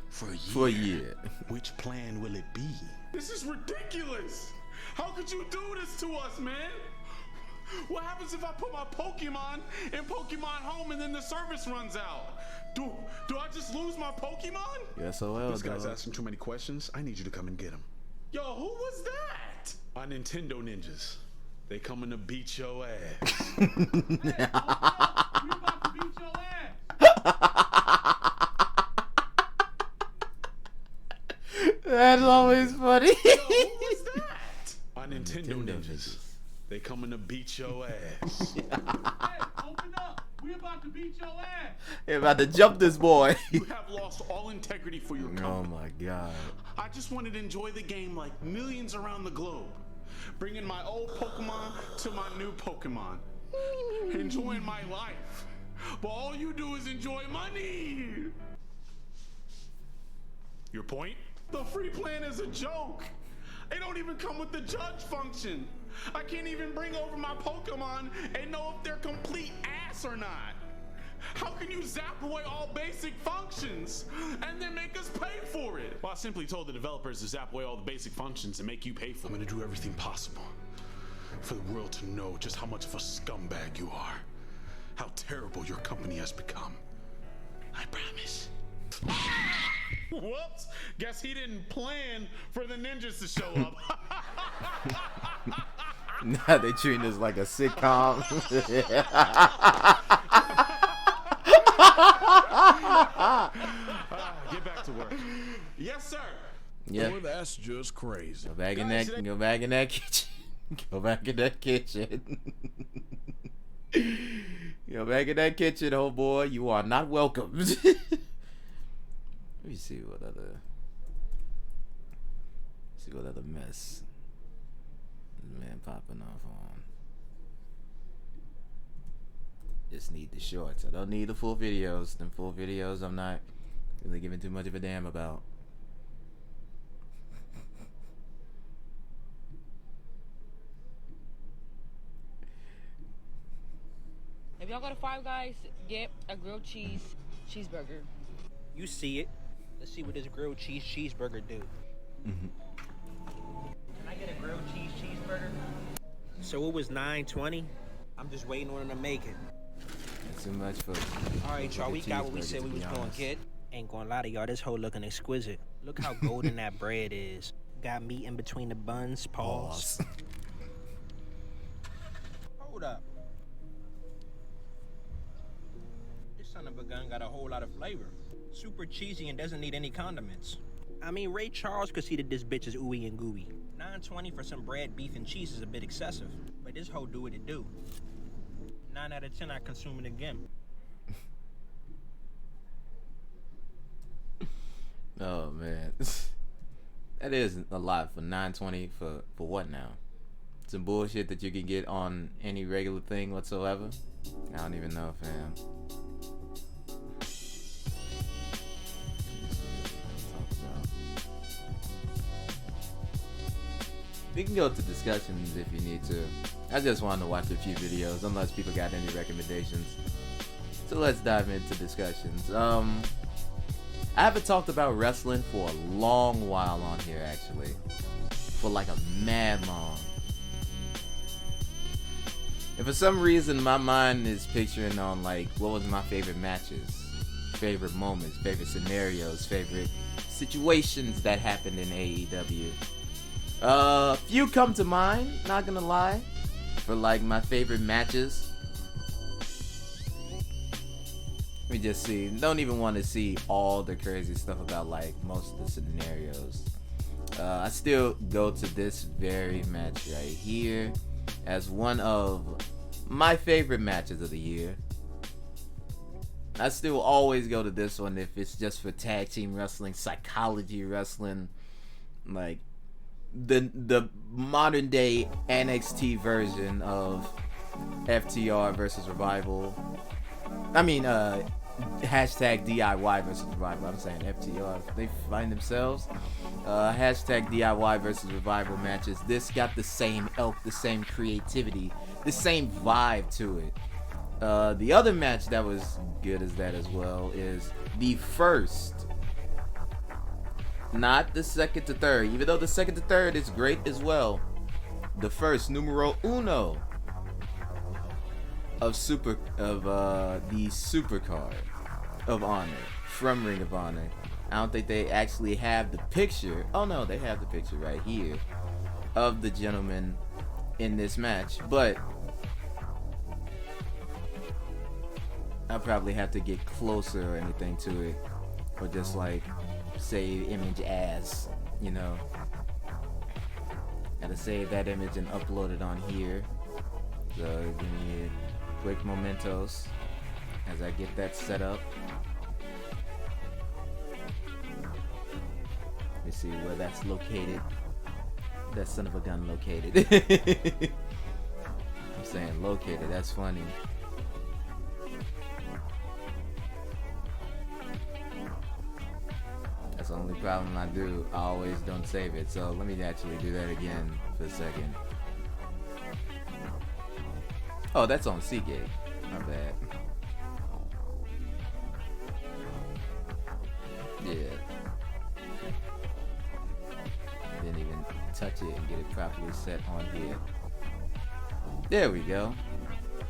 for a year. For a year. Which plan will it be? This is ridiculous. How could you do this to us, man? What happens if I put my Pokemon in Pokemon Home and then the service runs out? Do I just lose my Pokemon? Yes, well, This guy's asking too many questions. I need you to come and get him. Yo, who was that? My Nintendo ninjas. They coming to beat your ass. Hey, we about to beat your ass. That's always funny. Yo, who was that? My Nintendo ninjas. They coming to beat your ass. Hey, open up. We about to beat your ass. They're about to jump this boy. You have lost all integrity for your company. Oh my God. I just wanted to enjoy the game like millions around the globe. Bringing my old Pokemon to my new Pokemon. Enjoying my life. But all you do is enjoy money. Your point? The free plan is a joke. It don't even come with the judge function. I can't even bring over my Pokemon and know if they're complete ass or not. How can you zap away all basic functions and then make us pay for it? Well, I simply told the developers to zap away all the basic functions and make you pay for it. I'm gonna do everything possible for the world to know just how much of a scumbag you are. How terrible your company has become. I promise. Whoops, guess he didn't plan for the ninjas to show up. Now they treating this like a sitcom. Get back to work. Yes, sir. Yeah. Boy, that's just crazy. Go back in that. Go back in that kitchen. Go back in that kitchen. Go back in that kitchen, oh boy. You are not welcome. Let me see what other. See what other mess this man popping off on. Just need the shorts. I don't need the full videos. Them full videos I'm not really giving too much of a damn about. If y'all go to Five Guys, get a grilled cheeseburger. You see it. Let's see what this grilled cheeseburger do. Can I get a grilled cheeseburger? So it was $9.20. I'm just waiting on him to make it. That's too much for. All right, y'all. We got what we said we was gonna get. Ain't gonna lie to y'all. This whole looking exquisite. Look how golden that bread is. Got meat in between the buns. Pause. Hold up. This son of a gun got a whole lot of flavor. Super cheesy and doesn't need any condiments. I mean, Ray Charles could see that this bitch is ooey and gooey. $9.20 for some bread, beef, and cheese is a bit excessive. But this hoe do what it do. 9 out of 10, I consume it again. Oh man, that is a lot for $9.20 for what now? Some bullshit that you can get on any regular thing whatsoever. I don't even know, fam. We can go to discussions if you need to. I just wanted to watch a few videos, unless people got any recommendations. So let's dive into discussions. I haven't talked about wrestling for a long while on here, actually. For like a mad long. And for some reason, my mind is picturing on like, what was my favorite matches, favorite moments, favorite scenarios, favorite situations that happened in AEW. Few come to mind, not gonna lie, for like my favorite matches. Let me just see. Don't even want to see all the crazy stuff about like most of the scenarios. I still go to this very match right here as one of my favorite matches of the year. I still always go to this one if it's just for tag team wrestling, psychology wrestling, like the modern day NXT version of FTR versus Revival. I mean, hashtag DIY versus Revival. I'm saying FTR. They find themselves. Hashtag DIY versus Revival matches. This got the same elk, the same creativity, the same vibe to it. The other match that was good as that as well is the first, not the second to third, even though the second to third is great as well. The first numero uno of the Supercard of Honor from Ring of Honor. I don't think they actually have the picture. Oh no, they have the picture right here of the gentleman in this match, but I'll probably have to get closer or anything to it, or just like save image as, you know. Gotta save that image and upload it on here. So give me quick mementos as I get that set up. Let me see where that's located. That son of a gun located. I'm saying located, that's funny. That's the only problem I do. I always don't save it. So let me actually do that again for a second. Oh, that's on Seagate. My bad. Yeah. Didn't even touch it and get it properly set on here. There we go.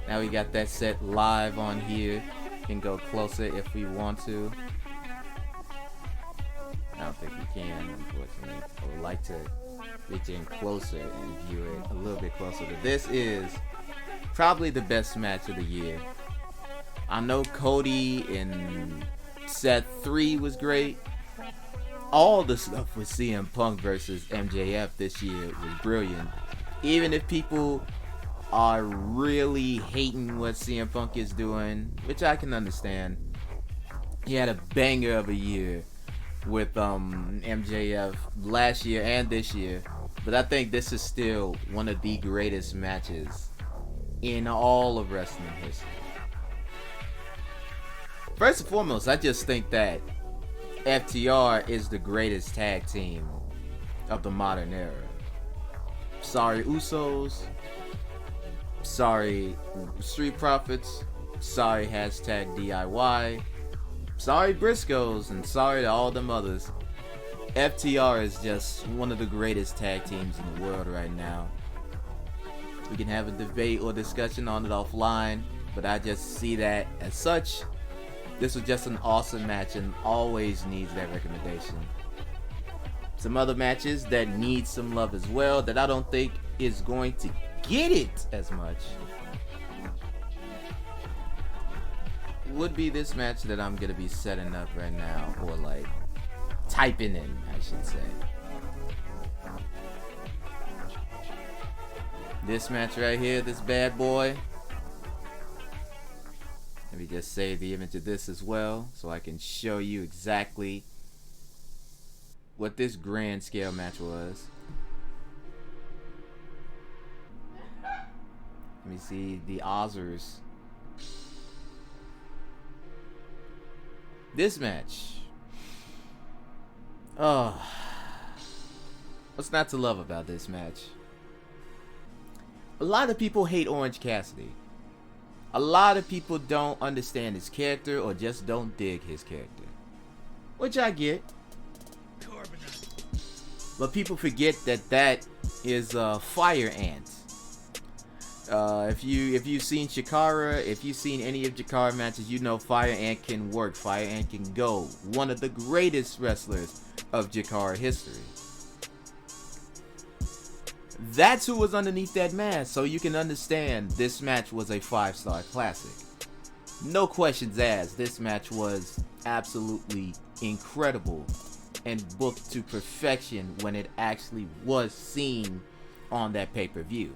Now we got that set live on here. Can go closer if we want to. I don't think we can, unfortunately. I would like to reach in closer and view it a little bit closer. But this is probably the best match of the year. I know Cody in set 3 was great. All the stuff with CM Punk versus MJF this year was brilliant. Even if people are really hating what CM Punk is doing, which I can understand, he had a banger of a year with MJF last year and this year. But I think this is still one of the greatest matches in all of wrestling history. First and foremost, I just think that FTR is the greatest tag team of the modern era. Sorry Usos, sorry Street Profits, sorry hashtag DIY, sorry Briscoes, and sorry to all them others. FTR is just one of the greatest tag teams in the world right now. We can have a debate or discussion on it offline, but I just see that as such. This was just an awesome match and always needs that recommendation. Some other matches that need some love as well that I don't think is going to get it as much would be this match that I'm going to be setting up right now, or like typing in, I should say. This match right here, this bad boy. Let me just save the image of this as well so I can show you exactly what this grand scale match was. Let me see the Ozzers. This match. Oh. What's not to love about this match? A lot of people hate Orange Cassidy. A lot of people don't understand his character or just don't dig his character, which I get. But people forget that that is Fire Ant. If you've seen Chikara, if you've seen any of Chikara matches, you know Fire Ant can work. Fire Ant can go. One of the greatest wrestlers of Chikara history. That's who was underneath that mask, so you can understand this match was a 5-star classic. No questions asked, this match was absolutely incredible and booked to perfection when it actually was seen on that pay-per-view.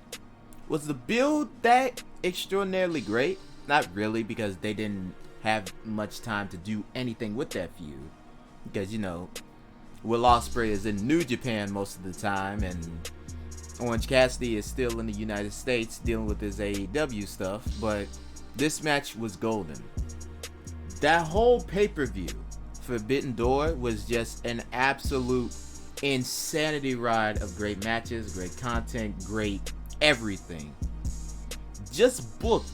Was the build that extraordinarily great? Not really, because they didn't have much time to do anything with that feud. Because, you know, Will Ospreay is in New Japan most of the time, and Orange Cassidy is still in the United States dealing with his AEW stuff, but this match was golden. That whole pay-per-view, Forbidden Door, was just an absolute insanity ride of great matches, great content, great everything. Just booked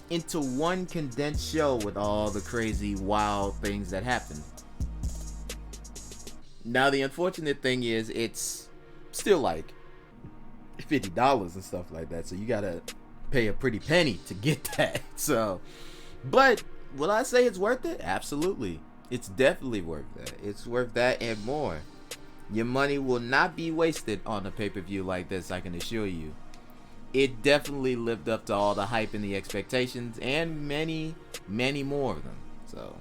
into one condensed show with all the crazy, wild things that happened. Now, the unfortunate thing is, it's still like $50 and stuff like that, so you gotta pay a pretty penny to get that. So, but will I say it's worth it? Absolutely. It's definitely worth that. It's worth that and more. Your money will not be wasted on a pay-per-view like this, I can assure you. It definitely lived up to all the hype and the expectations, and many, many more of them. So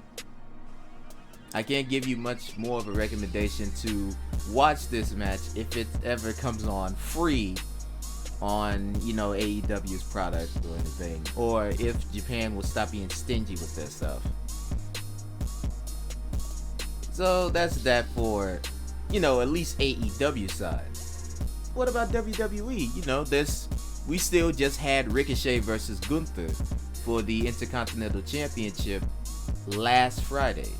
I can't give you much more of a recommendation to watch this match if it ever comes on free on, you know, AEW's product or anything, or if Japan will stop being stingy with their stuff. So that's that for, you know, at least AEW side. What about WWE? You know, we still just had Ricochet versus Gunther for the Intercontinental Championship last Friday.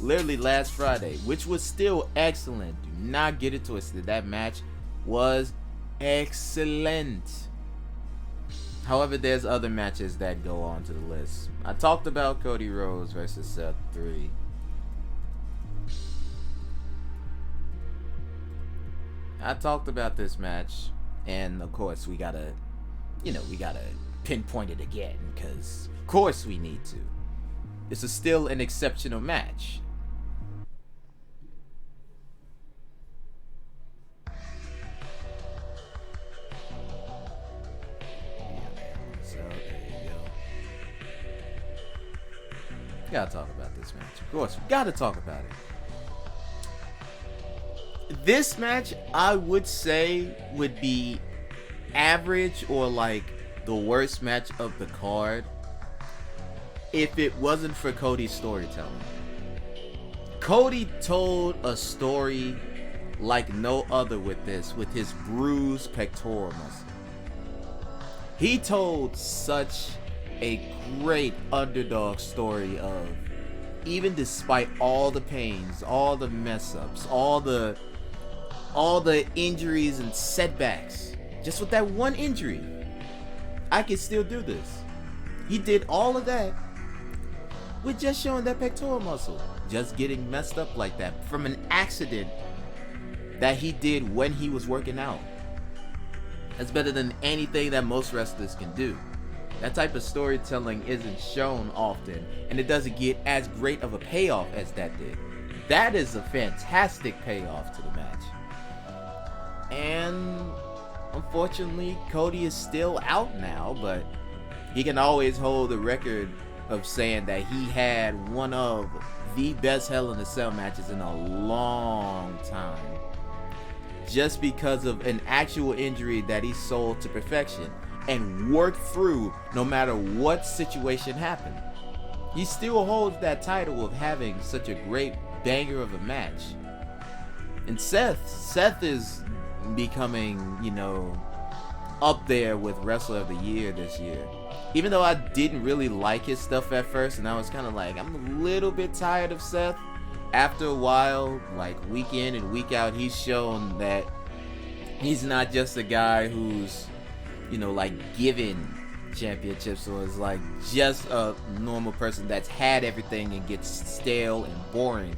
Literally last Friday, which was still excellent. Do not get it twisted. That match was excellent. However, there's other matches that go on to the list. I talked about Cody Rhodes versus Seth 3. I talked about this match, and of course we gotta pinpoint it again, because of course we need to. This is still an exceptional match. Gotta talk about this match. Of course, we gotta talk about it. This match, I would say, would be average or like the worst match of the card if it wasn't for Cody's storytelling. Cody told a story like no other with his bruised pectoral muscle. He told such a great underdog story of, even despite all the pains, all the mess ups, all the injuries and setbacks, just with that one injury, I can still do this. He did all of that with just showing that pectoral muscle, just getting messed up like that from an accident that he did when he was working out. That's better than anything that most wrestlers can do. That type of storytelling isn't shown often, and it doesn't get as great of a payoff as that did. That is a fantastic payoff to the match. And unfortunately, Cody is still out now, but he can always hold the record of saying that he had one of the best Hell in a Cell matches in a long time, just because of an actual injury that he sold to perfection and worked through no matter what situation happened. He still holds that title of having such a great banger of a match. And Seth is becoming, up there with Wrestler of the Year this year. Even though I didn't really like his stuff at first, and I was kind of like, I'm a little bit tired of Seth. After a while, like week in and week out, he's shown that he's not just a guy who's, like giving championships, or is like just a normal person that's had everything and gets stale and boring.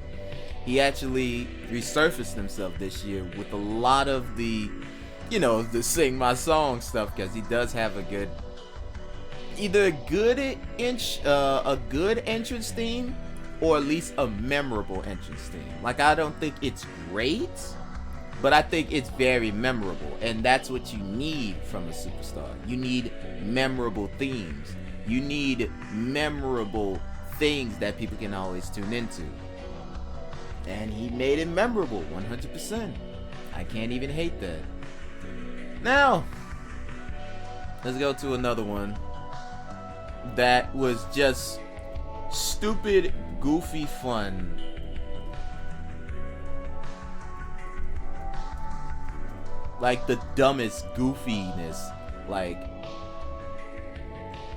He actually resurfaced himself this year with a lot of the, the sing my song stuff, because he does have a good, either a good entrance theme, or at least a memorable entrance theme. Like, I don't think it's great, but I think it's very memorable, and that's what you need from a superstar. You need memorable themes. You need memorable things that people can always tune into. And he made it memorable, 100%. I can't even hate that. Now, let's go to another one that was just stupid, goofy fun. Like the dumbest goofiness. Like,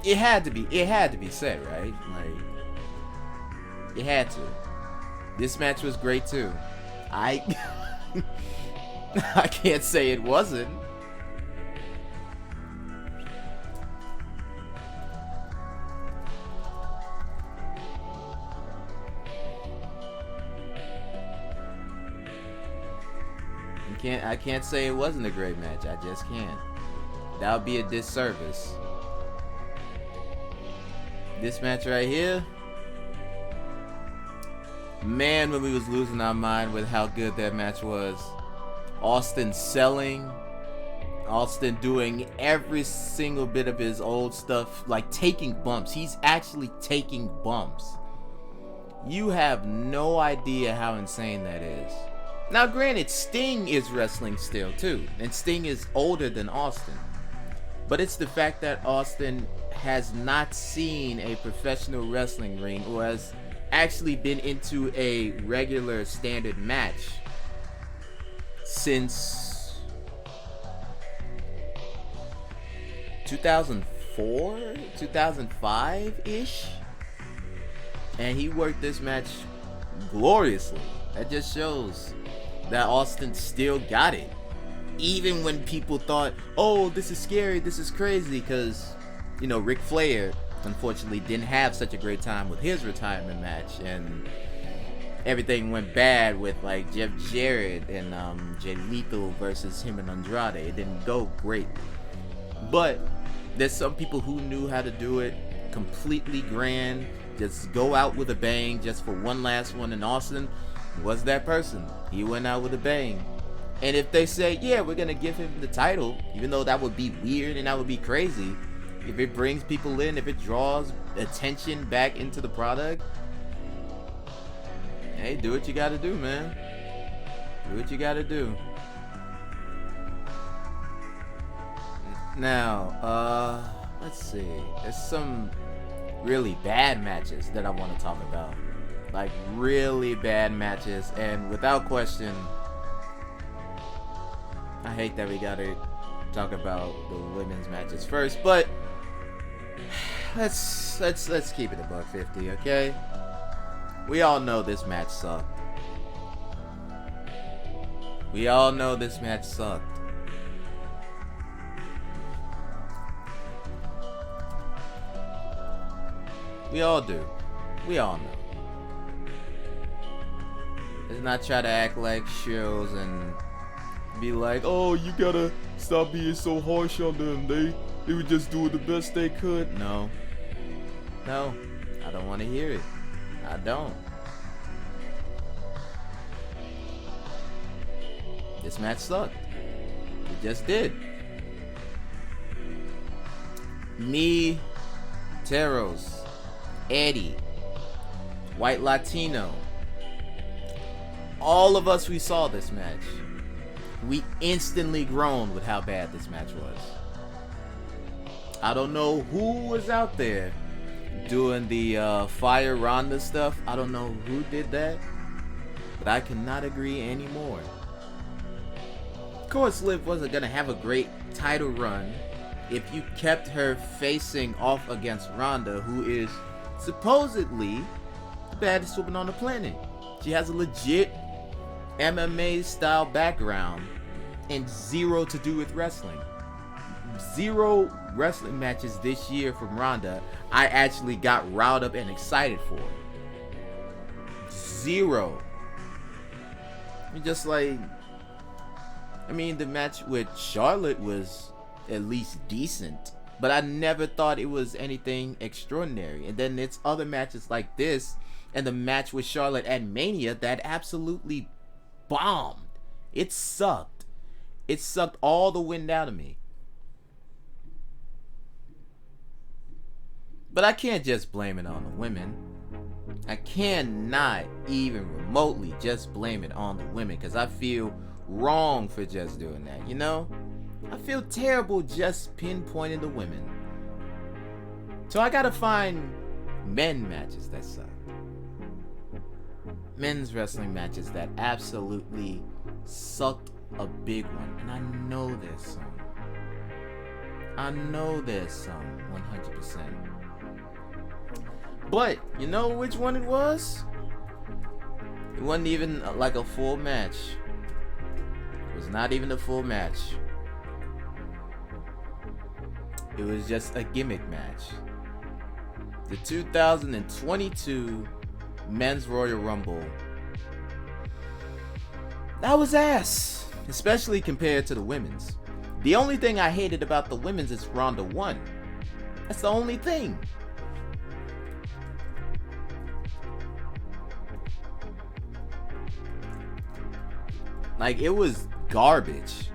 it had to be said, right? Like, it had to. This match was great too. I can't say it wasn't. I can't say it wasn't a great match. I just can't. That would be a disservice. This match right here, man, when we was losing our mind with how good that match was. Austin selling, Austin doing every single bit of his old stuff, like taking bumps. He's actually taking bumps. You have no idea how insane that is. Now, granted, Sting is wrestling still too, and Sting is older than Austin. But it's the fact that Austin has not seen a professional wrestling ring, or has actually been into a regular standard match since 2004, 2005-ish. And he worked this match gloriously. That just shows that Austin still got it. Even when people thought, oh, this is scary, this is crazy, because, Ric Flair, unfortunately, didn't have such a great time with his retirement match, and everything went bad with, like, Jeff Jarrett and Jay Lethal versus him and Andrade. It didn't go great. But there's some people who knew how to do it completely grand, just go out with a bang just for one last one, and Austin was that person. He went out with a bang. And if they say, yeah, we're gonna give him the title, even though that would be weird and that would be crazy, if it brings people in, if it draws attention back into the product, Hey, do what you gotta do, man. Do what you gotta do. Now, let's see. There's some really bad matches that I want to talk about. Like, really bad matches. And without question, I hate that we gotta talk about the women's matches first, but let's keep it above 50, okay? We all know this match sucked. We all know this match sucked. We all do. We all know. Let's not try to act like shows and be like, oh, you gotta stop being so harsh on them. They were just doing the best they could. No. No. I don't want to hear it. I don't. This match sucked. It just did. Me, Teros, Eddie, White Latino, all of us, we saw this match. We instantly groaned with how bad this match was. I don't know who was out there doing the Fire Ronda stuff. I don't know who did that, but I cannot agree anymore. Of course, Liv wasn't gonna have a great title run if you kept her facing off against Ronda, who is supposedly the baddest woman on the planet. She has a legit MMA style background and zero to do with wrestling. Zero wrestling matches this year from Ronda I actually got riled up and excited for. Zero. Just like, I mean, the match with Charlotte was at least decent, but I never thought it was anything extraordinary. And then it's other matches like this and the match with Charlotte at Mania that absolutely bombed. It sucked. It sucked all the wind out of me. But I can't just blame it on the women. I cannot even remotely just blame it on the women, because I feel wrong for just doing that, you know? I feel terrible just pinpointing the women. So I gotta find men matches that suck. Men's wrestling matches that absolutely sucked a big one. And I know there's some. I know there's some, 100%. But, you know which one it was? It wasn't even like a full match. It was not even a full match. It was just a gimmick match. The 2022 Men's Royal Rumble. That was ass, especially compared to the women's. The only thing I hated about the women's is Ronda won. That's the only thing. Like, it was garbage.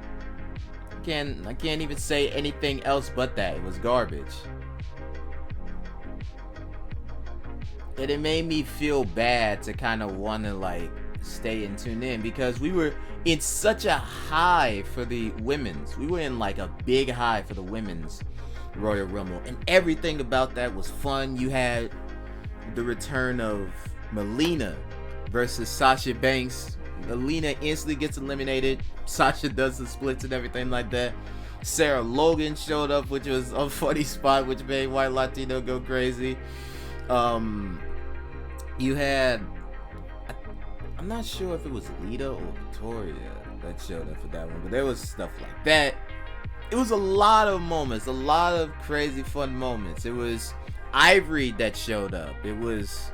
I can't even say anything else but that. It was garbage. And it made me feel bad to kind of want to like stay and tune in, because we were in such a high for the women's. We were in like a big high for the women's Royal Rumble, and everything about that was fun. You had the return of Melina versus Sasha Banks. Melina instantly gets eliminated. Sasha does the splits and everything like that. Sarah Logan showed up, which was a funny spot, which made White Latino go crazy. You had, I'm not sure if it was Lita or Victoria that showed up for that one, but there was stuff like that. It was a lot of moments, a lot of crazy fun moments. It was Ivory that showed up. It was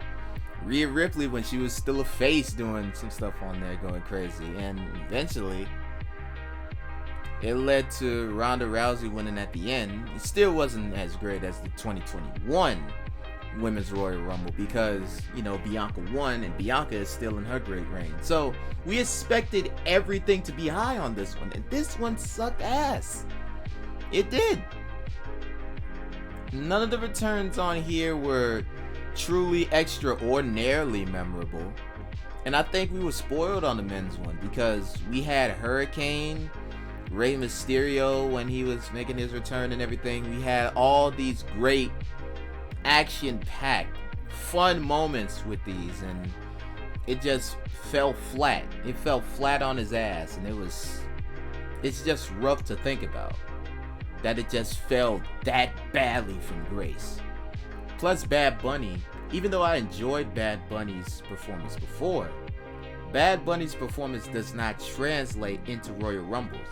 Rhea Ripley when she was still a face doing some stuff on there going crazy. And eventually it led to Ronda Rousey winning at the end. It still wasn't as great as the 2021 Women's Royal Rumble, because, you know, Bianca won and Bianca is still in her great reign. So we expected everything to be high on this one, and this one sucked ass. It did. None of the returns on here were truly extraordinarily memorable. And I think we were spoiled on the men's one because we had Hurricane, Rey Mysterio when he was making his return and everything. We had all these great action-packed, fun moments with these, and it just fell flat. It fell flat on his ass, and it's just rough to think about that it just fell that badly from grace. Plus Bad Bunny, even though I enjoyed Bad Bunny's performance before, Bad Bunny's performance does not translate into Royal Rumbles.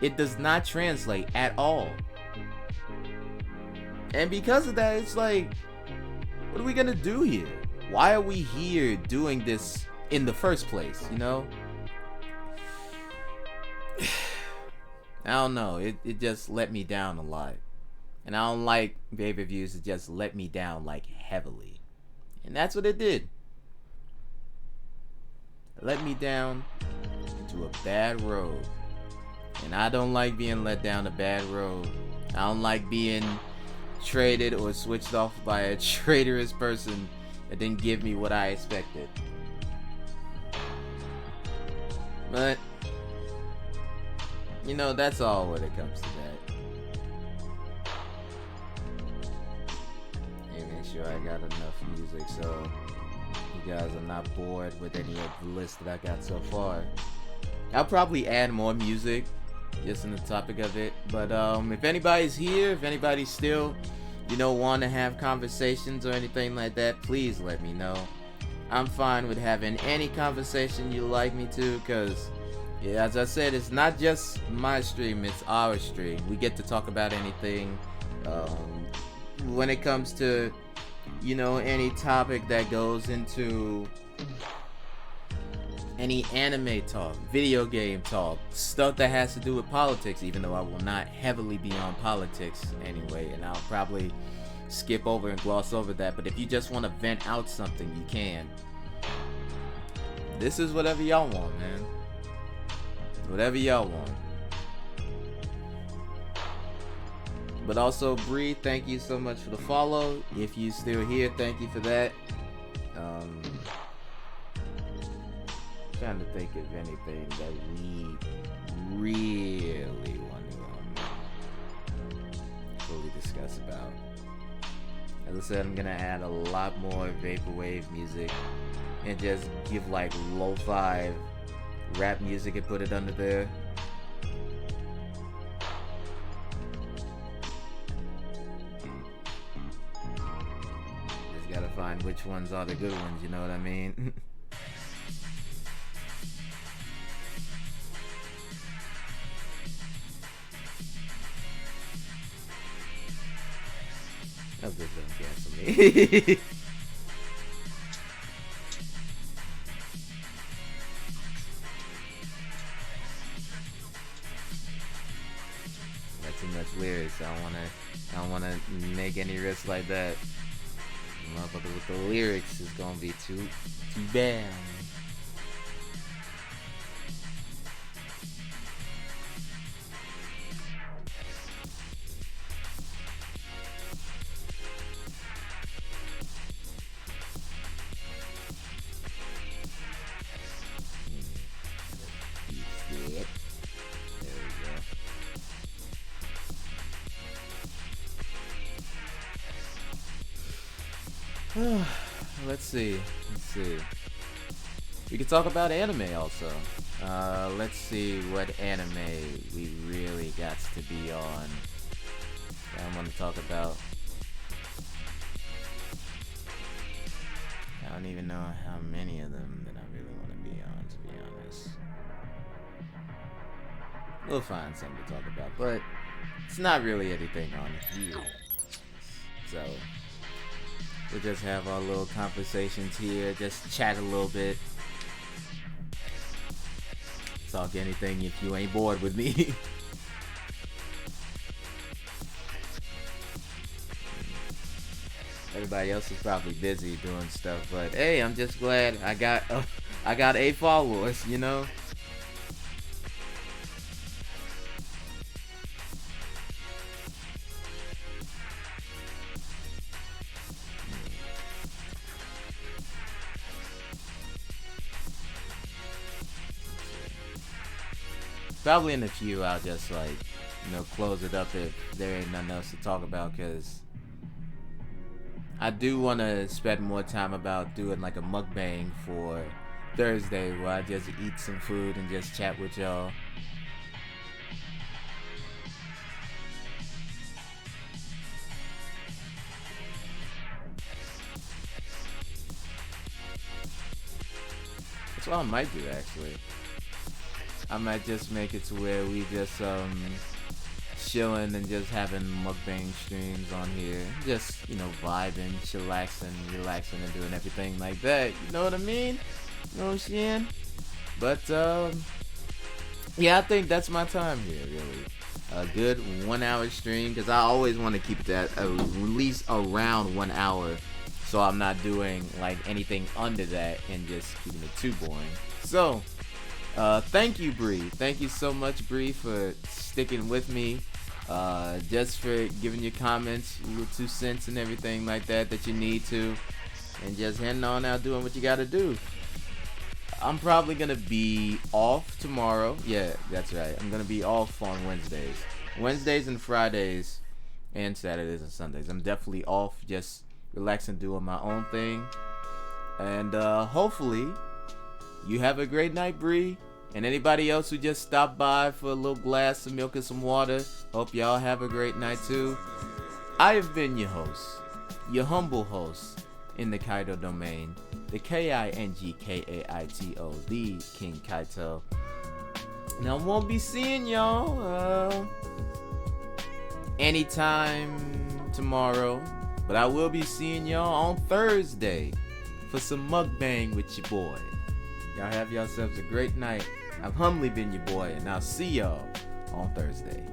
It does not translate at all. And because of that, it's like, what are we gonna do here? Why are we here doing this in the first place, you know? I don't know. It just let me down a lot. And I don't like pay-per-views that just let me down like heavily. And that's what it did. It let me down into a bad road. And I don't like being let down a bad road. I don't like being traded or switched off by a traitorous person that didn't give me what I expected. But, you know, that's all when it comes to that. Hey, make sure I got enough music so you guys are not bored with any of the list that I got so far. I'll probably add more music just in the topic of it. But if anybody's here, if anybody's still, you know, want to have conversations or anything like that, please let me know. I'm fine with having any conversation you like me to, because, yeah, as I said, it's not just my stream, it's our stream. We get to talk about anything. When it comes to, you know, any topic that goes into any anime talk, video game talk, stuff that has to do with politics, even though I will not heavily be on politics anyway, and I'll probably skip over and gloss over that. But if you just want to vent out something, you can. This is whatever y'all want, man. Whatever y'all want. But also, Bree, thank you so much for the follow. If you still here, thank you for that. Trying to think of anything that we really want to fully discuss about. As I said, I'm gonna add a lot more vaporwave music and just give like lo-fi rap music and put it under there. Just gotta find which ones are the good ones, you know what I mean? Oh, this don't cancel me. Got too much lyrics. I don't wanna make any risks like that. Motherfucker with the lyrics is gonna be too bad. Let's see. We can talk about anime also. Let's see what anime we really got to be on. I want to talk about. I don't even know how many of them that I really want to be on, to be honest. We'll find something to talk about, but it's not really anything on here. So we'll just have our little conversations here, just chat a little bit. Talk anything if you ain't bored with me. Everybody else is probably busy doing stuff, but hey, I'm just glad I got a followers, you know. Probably in a few, I'll just like, you know, close it up if there ain't nothing else to talk about, because I do want to spend more time about doing like a mukbang for Thursday, where I just eat some food and just chat with y'all. That's what I might do, actually. I might just make it to where we just chilling and just having mukbang streams on here, just, you know, vibing, chillaxing, relaxing, and doing everything like that. You know what I mean? You know what I'm saying? But yeah, I think that's my time here, really. A good 1 hour stream, because I always want to keep it at at least around 1 hour, so I'm not doing like anything under that and just keeping it too boring. So thank you, Bree. Thank you so much, Bree, for sticking with me. Just for giving your comments, your 2 cents and everything like that you need to, and just heading on out doing what you gotta do. I'm probably gonna be off tomorrow. Yeah, that's right. I'm gonna be off on Wednesdays and Fridays, and Saturdays and Sundays. I'm definitely off, just relaxing, doing my own thing. And hopefully you have a great night, Bree. And anybody else who just stopped by for a little glass of milk and some water, hope y'all have a great night too. I have been your host, your humble host in the Kaito domain, the Kingkaito, the King Kaito. Now I won't be seeing y'all anytime tomorrow, but I will be seeing y'all on Thursday for some mukbang with your boy. Y'all have yourselves a great night. I've humbly been your boy, and I'll see y'all on Thursday.